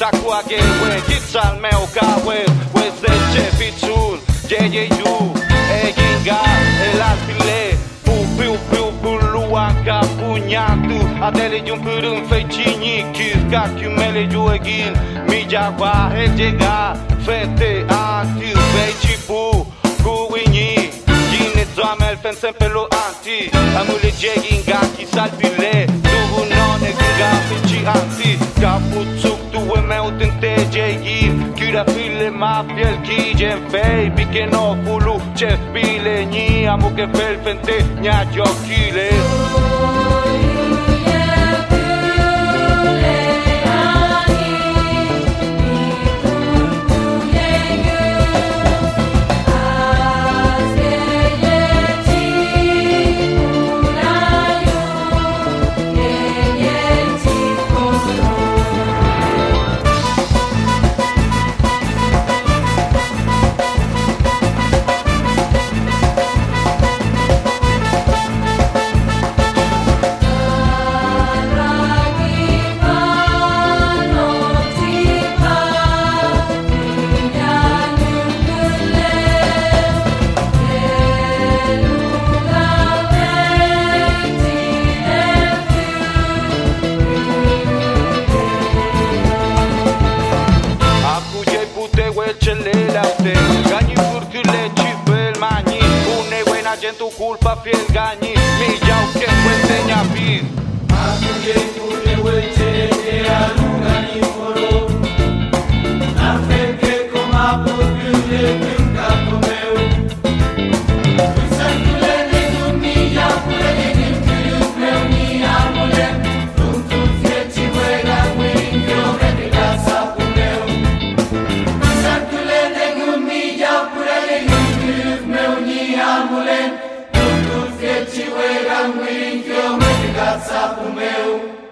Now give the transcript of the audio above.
Sacuage, we, Jitsal meu cawe, we seche pichul, ye you, ginga, el aspile, piu, puluanca, puñatu, adele de purun feitinho, kisca, que mele de egin, mi jagua, rejega, fete, anti, feitibu, guini, gine, zoamel, fensem pelo anti, amule jeginga, ki salpile, tu non ginga, fici anti, capuțuc, tu meu tente jegi, kira file ma fiel ki jen fei, pike no pulu, che spile, ni amu ke fel fente, nya jokile. Gani furcule cipel mani, une buena gentu culpa fiel gani, mi jau que cuente ña vid. Acuye cule weche que alugani foro, na fe que coma purcule pinca comeu. Usancule de dumilla pure de nimpius meu ni amule, tuntu fieci huega windio de casa pumeu. Usancule de dumilla pure de nimpius meu ni amule, tuntu fieci huega windio de casa pumeu.